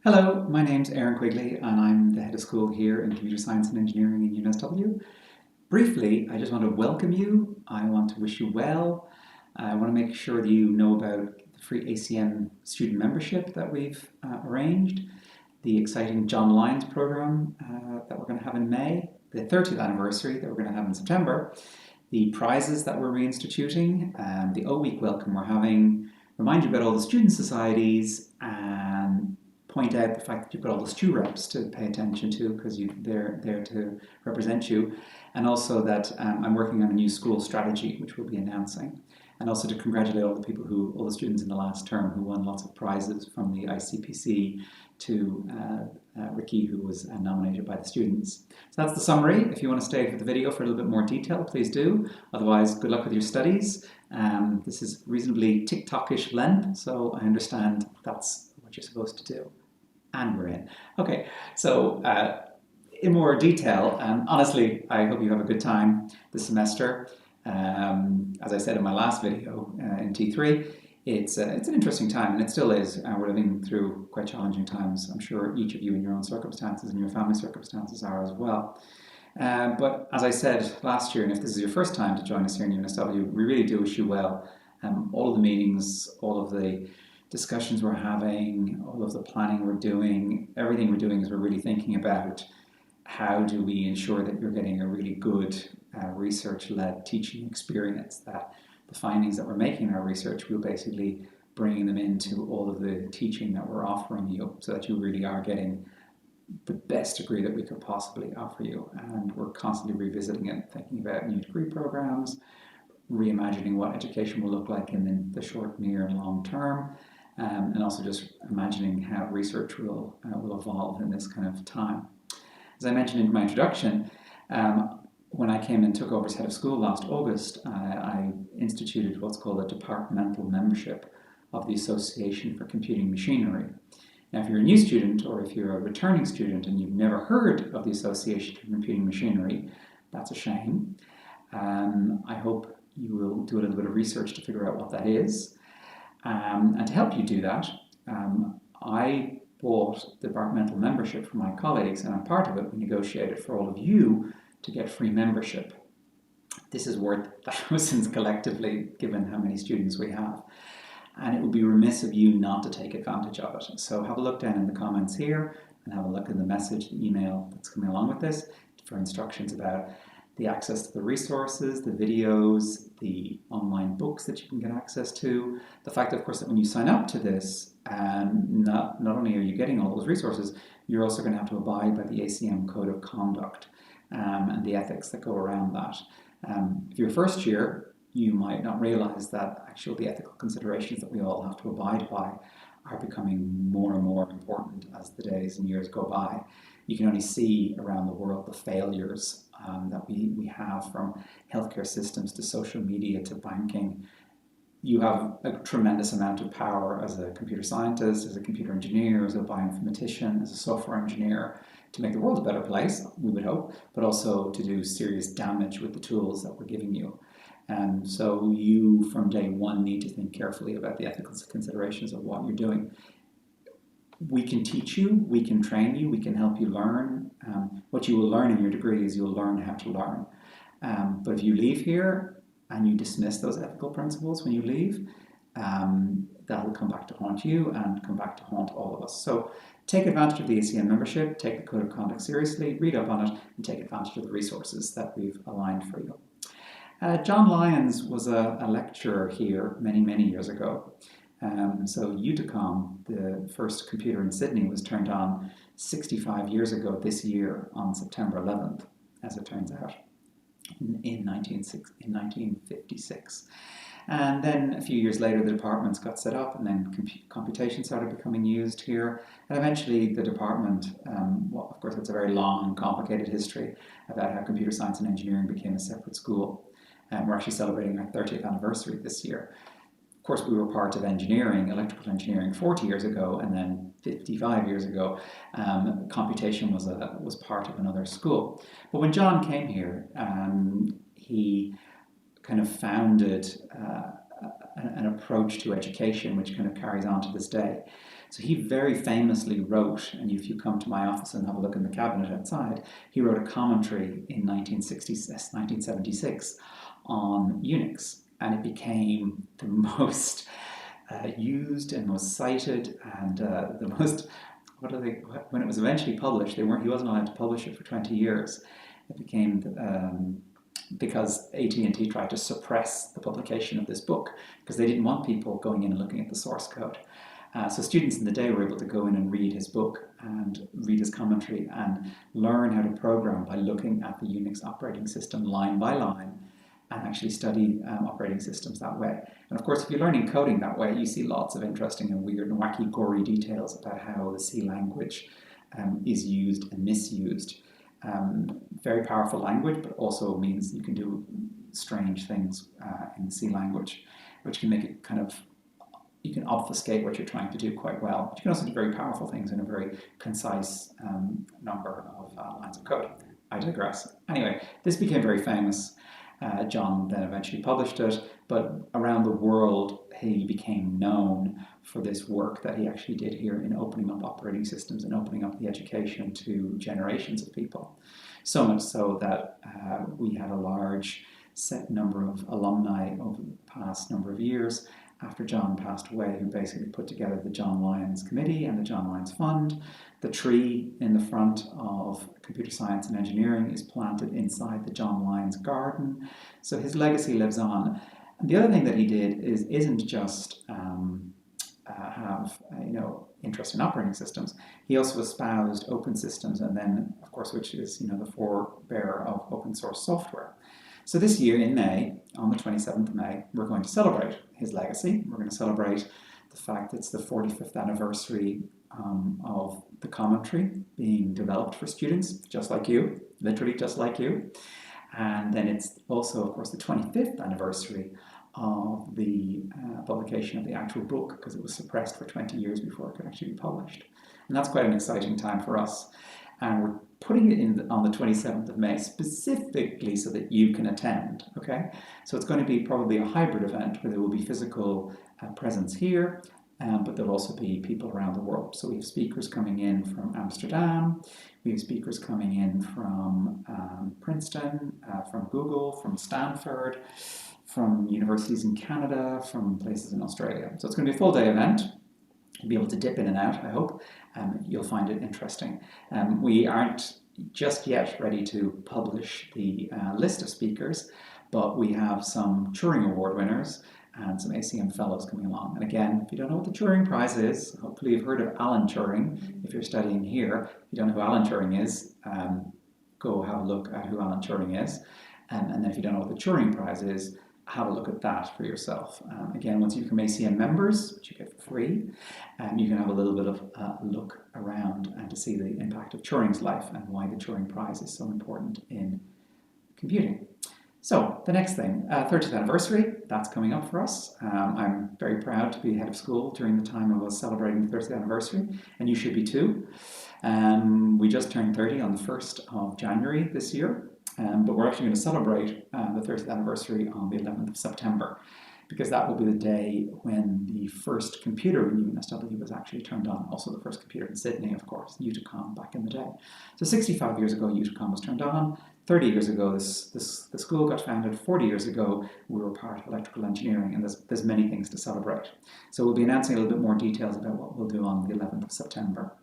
Hello, my name's Aaron Quigley and I'm the head of school here in Computer Science and Engineering in UNSW. Briefly, I just want to welcome you. I want to wish you well. I want to make sure that you know about the free ACM student membership that we've arranged, the exciting John Lyons program that we're going to have in May, the 30th anniversary that we're going to have in September, the prizes that we're reinstituting, the O-Week welcome we're having, remind you about all the student societies, and point out the fact that you've got all the STU reps to pay attention to because they're there to represent you, and also that I'm working on a new school strategy which we'll be announcing, and also to congratulate all the students in the last term who won lots of prizes, from the ICPC to Ricky, who was nominated by the students. So that's the summary. If you want to stay for the video for a little bit more detail, please do. Otherwise, good luck with your studies. This is reasonably TikTok-ish length, so I understand that's what you're supposed to do. And we're in. Okay, so in more detail, honestly, I hope you have a good time this semester. As I said in my last video in T3, it's an interesting time, and it still is. We're living through quite challenging times. I'm sure each of you in your own circumstances and your family circumstances are as well. But as I said last year, and if this is your first time to join us here in UNSW, we really do wish you well. All of the meetings, all of the discussions we're having, all of the planning we're doing, everything we're doing is we're really thinking about how do we ensure that you're getting a really good research-led teaching experience, that the findings that we're making in our research, we're basically bringing them into all of the teaching that we're offering you, so that you really are getting the best degree that we could possibly offer you. And we're constantly revisiting it, thinking about new degree programs, reimagining what education will look like in the short, near, and long term, and also just imagining how research will evolve in this kind of time. As I mentioned in my introduction, when I came and took over as head of school last August, I instituted what's called a departmental membership of the Association for Computing Machinery. Now, if you're a new student, or if you're a returning student and you've never heard of the Association for Computing Machinery, that's a shame. I hope you will do a little bit of research to figure out what that is. And to help you do that, I bought departmental membership for my colleagues, and I'm part of it. We negotiated for all of you to get free membership. This is worth thousands collectively, given how many students we have. And it would be remiss of you not to take advantage of it. So have a look down in the comments here, and have a look in the message, the email that's coming along with this, for instructions about the access to the resources, the videos, the online books that you can get access to. The fact, of course, that when you sign up to this, not only are you getting all those resources, you're also going to have to abide by the ACM Code of Conduct and the ethics that go around that. If you're first year, you might not realize that actually the ethical considerations that we all have to abide by are becoming more and more important as the days and years go by. You can only see around the world the failures that we have, from healthcare systems to social media to banking. You have a tremendous amount of power as a computer scientist, as a computer engineer, as a bioinformatician, as a software engineer, to make the world a better place, we would hope, but also to do serious damage with the tools that we're giving you. And so you, from day one, need to think carefully about the ethical considerations of what you're doing. We can teach you, we can train you, we can help you learn. What you will learn in your degree is you'll learn how to learn. But if you leave here and you dismiss those ethical principles when you leave, that will come back to haunt you and come back to haunt all of us. So take advantage of the ACM membership, take the Code of Conduct seriously, read up on it, and take advantage of the resources that we've aligned for you. John Lyons was a lecturer here many, many years ago. So UTACOM, the first computer in Sydney, was turned on 65 years ago this year on September 11th, as it turns out, in 1956. And then a few years later, the departments got set up, and then computation started becoming used here. And eventually the department, well, of course, it's a very long and complicated history about how computer science and engineering became a separate school. And we're actually celebrating our 30th anniversary this year. Of course, we were part of engineering, electrical engineering, 40 years ago, and then 55 years ago, computation was part of another school. But when John came here, he kind of founded an approach to education which kind of carries on to this day. So he very famously wrote, and if you come to my office and have a look in the cabinet outside, he wrote a commentary in 1976 on Unix, and it became the most used and most cited and the most, when it was eventually published, he wasn't allowed to publish it for 20 years. It became because AT&T tried to suppress the publication of this book because they didn't want people going in and looking at the source code. So students in the day were able to go in and read his book and read his commentary and learn how to program by looking at the Unix operating system line by line and actually study operating systems that way. And of course, if you're learning coding that way, you see lots of interesting and weird and wacky, gory details about how the C language is used and misused. Very powerful language, but also means you can do strange things in the C language, which can make it kind of, you can obfuscate what you're trying to do quite well. But you can also do very powerful things in a very concise number of lines of code. I digress. Anyway, this became very famous. John then eventually published it, but around the world he became known for this work that he actually did here in opening up operating systems and opening up the education to generations of people. So much so that we had a large set number of alumni over the past number of years after John passed away, who basically put together the John Lyons Committee and the John Lyons Fund. The tree in the front of computer science and engineering is planted inside the John Lyons Garden. So his legacy lives on. And the other thing that he did isn't just have interest in operating systems. He also espoused open systems, and then, of course, which is the forebearer of open source software. So this year in May, on the 27th of May, we're going to celebrate his legacy. We're going to celebrate the fact that it's the 45th anniversary of the commentary being developed for students, just like you, literally just like you. And then it's also, of course, the 25th anniversary of the publication of the actual book, because it was suppressed for 20 years before it could actually be published. And that's quite an exciting time for us. And we're putting it in on the 27th of May specifically so that you can attend, okay? So it's going to be probably a hybrid event where there will be physical presence here, but there'll also be people around the world. So we have speakers coming in from Amsterdam, we have speakers coming in from Princeton, from Google, from Stanford, from universities in Canada, from places in Australia. So it's going to be a full day event. You'll be able to dip in and out, I hope. You'll find it interesting. We aren't just yet ready to publish the list of speakers, but we have some Turing Award winners and some ACM fellows coming along. And again, if you don't know what the Turing Prize is, hopefully you've heard of Alan Turing. If you're studying here, if you don't know who Alan Turing is, go have a look at who Alan Turing is. And then if you don't know what the Turing Prize is, have a look at that for yourself. Again, once you become ACM members, which you get for free, you can have a little bit of a look around and to see the impact of Turing's life and why the Turing Prize is so important in computing. So the next thing, 30th anniversary, that's coming up for us. I'm very proud to be head of school during the time of us celebrating the 30th anniversary, and you should be too. We just turned 30 on the 1st of January this year. But we're actually going to celebrate the 30th anniversary on the 11th of September, because that will be the day when the first computer in UNSW was actually turned on. Also the first computer in Sydney, of course, Uticom back in the day. So 65 years ago, Uticom was turned on. 30 years ago, the school got founded. 40 years ago, we were part of electrical engineering, and there's many things to celebrate. So we'll be announcing a little bit more details about what we'll do on the 11th of September.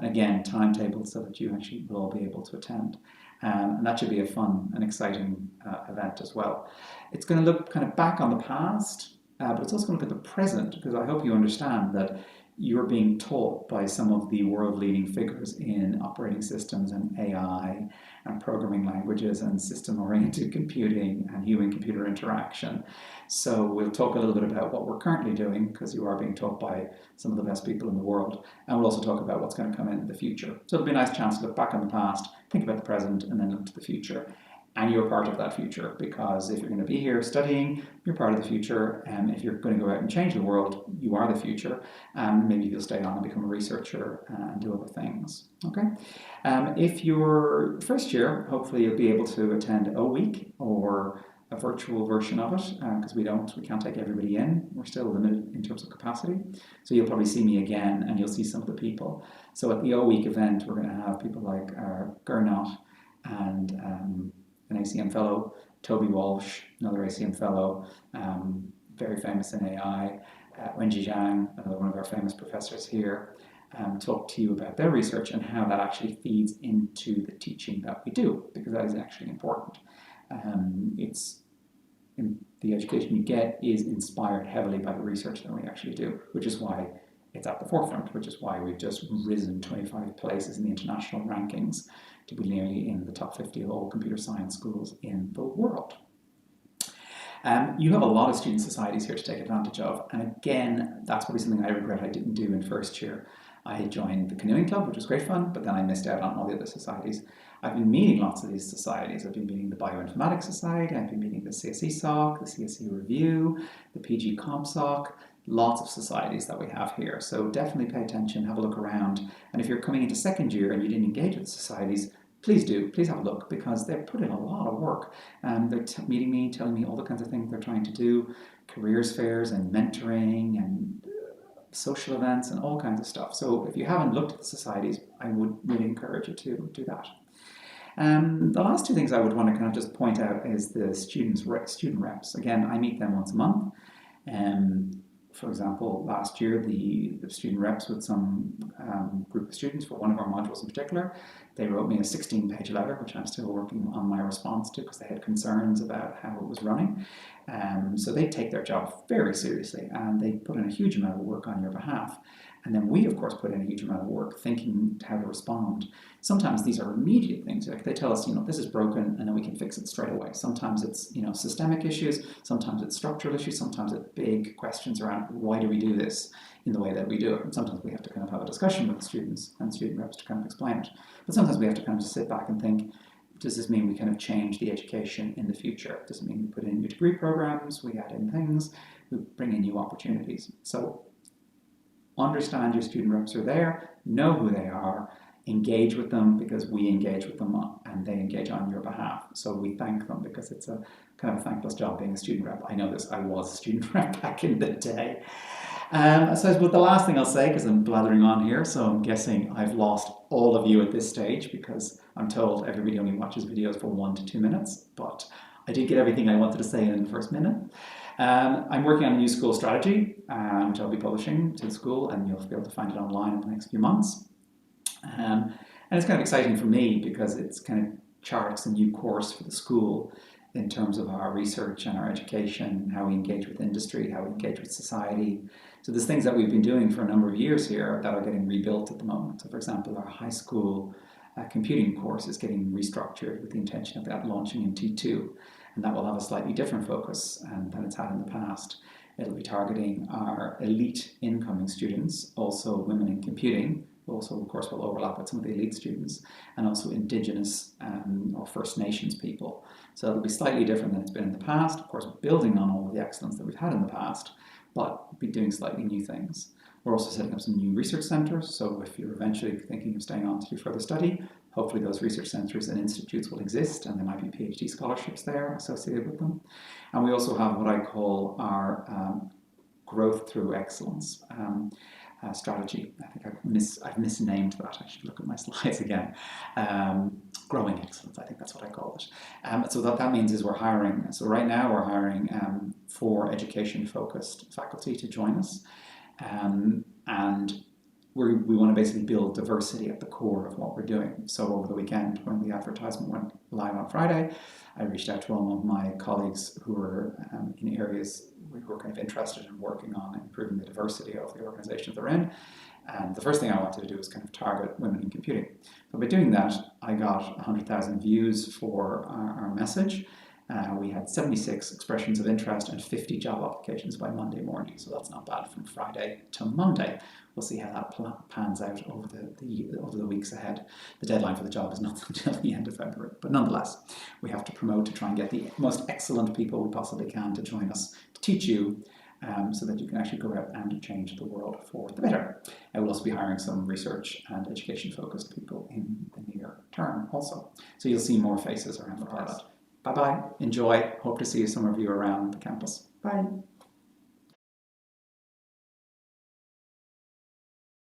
Again, timetable so that you actually will all be able to attend. And that should be a fun and exciting event as well. It's going to look kind of back on the past, but it's also going to look at the present, because I hope you understand that you're being taught by some of the world-leading figures in operating systems and AI and programming languages and system-oriented computing and human-computer interaction. So we'll talk a little bit about what we're currently doing, because you are being taught by some of the best people in the world. And we'll also talk about what's going to come in the future. So it'll be a nice chance to look back on the past, think about the present, and then look to the future. And you're part of that future, because if you're going to be here studying, you're part of the future. And if you're going to go out and change the world, you are the future. Maybe you'll stay on and become a researcher and do other things. Okay. If you're first year, hopefully you'll be able to attend a week or a virtual version of it because we can't take everybody in. We're still limited in terms of capacity. So you'll probably see me again and you'll see some of the people. So at the O Week event, we're going to have people like Gernot and an ACM fellow, Toby Walsh, another ACM fellow, very famous in AI, Wenji Zhang, another one of our famous professors here, talk to you about their research and how that actually feeds into the teaching that we do, because that is actually important. The education you get is inspired heavily by the research that we actually do, which is why it's at the forefront, which is why we've just risen 25 places in the international rankings to be nearly in the top 50 of all computer science schools in the world. You have a lot of student societies here to take advantage of, and again, that's probably something I regret I didn't do in first year. I had joined the canoeing club, which was great fun, but then I missed out on all the other societies. I've been meeting lots of these societies. I've been meeting the Bioinformatics Society, I've been meeting the CSE SOC, the CSE Review, the PG CompSoc, lots of societies that we have here. So definitely pay attention, have a look around, and if you're coming into second year and you didn't engage with the societies, please do, please have a look, because they're putting a lot of work. They're meeting me, telling me all the kinds of things they're trying to do, careers fairs and mentoring and social events and all kinds of stuff. So if you haven't looked at the societies, I would really encourage you to do that. The last two things I would want to kind of just point out is the student reps. Again, I meet them once a month. For example, last year, the student reps with some group of students for one of our modules in particular, they wrote me a 16-page letter, which I'm still working on my response to because they had concerns about how it was running. So they take their job very seriously and they put in a huge amount of work on your behalf. And then we, of course, put in a huge amount of work thinking how to respond. Sometimes these are immediate things. Like they tell us, this is broken, and then we can fix it straight away. Sometimes it's, systemic issues. Sometimes it's structural issues. Sometimes it's big questions around why do we do this in the way that we do it. And sometimes we have to kind of have a discussion with students and student reps to kind of explain it. But sometimes we have to kind of just sit back and think, does this mean we kind of change the education in the future? Does it mean we put in new degree programs, we add in things, we bring in new opportunities? So understand your student reps are there, know who they are, engage with them because we engage with them and they engage on your behalf. So we thank them because it's a kind of a thankless job being a student rep. I know this, I was a student rep back in the day. So the last thing I'll say, because I'm blathering on here, so I'm guessing I've lost all of you at this stage because I'm told everybody only watches videos for 1 to 2 minutes, but I did get everything I wanted to say in the first minute. I'm working on a new school strategy, which I'll be publishing to the school, and you'll be able to find it online in the next few months. And it's kind of exciting for me because it's kind of charts a new course for the school in terms of our research and our education, how we engage with industry, how we engage with society. So there's things that we've been doing for a number of years here that are getting rebuilt at the moment. So for example, our high school computing course is getting restructured with the intention of that launching in T2. And that will have a slightly different focus than it's had in the past. It'll be targeting our elite incoming students, also women in computing, also of course will overlap with some of the elite students, and also Indigenous or First Nations people. So it'll be slightly different than it's been in the past, of course building on all of the excellence that we've had in the past, but be doing slightly new things. We're also setting up some new research centres, so if you're eventually thinking of staying on to do further study, hopefully those research centres and institutes will exist and there might be PhD scholarships there associated with them. And we also have what I call our growth through excellence strategy. I think I've misnamed that. I should look at my slides again. Growing excellence, I think that's what I call it. So that means is we're hiring. So right now we're hiring 4 education-focused faculty to join us. And we want to basically build diversity at the core of what we're doing. So over the weekend, when the advertisement went live on Friday, I reached out to all of my colleagues who were in areas who were kind of interested in working on improving the diversity of the organizations they're in. And the first thing I wanted to do was kind of target women in computing. So by doing that, I got 100,000 views for our message. We had 76 expressions of interest and 50 job applications by Monday morning. So that's not bad from Friday to Monday. We'll see how that pans out over the weeks ahead. The deadline for the job is not until the end of February. But nonetheless, we have to promote to try and get the most excellent people we possibly can to join us, to teach you, so that you can actually go out and change the world for the better. I will also be hiring some research and education-focused people in the near term also. So you'll see more faces around the place. Bye bye. Enjoy. Hope to see some of you around the campus. Bye.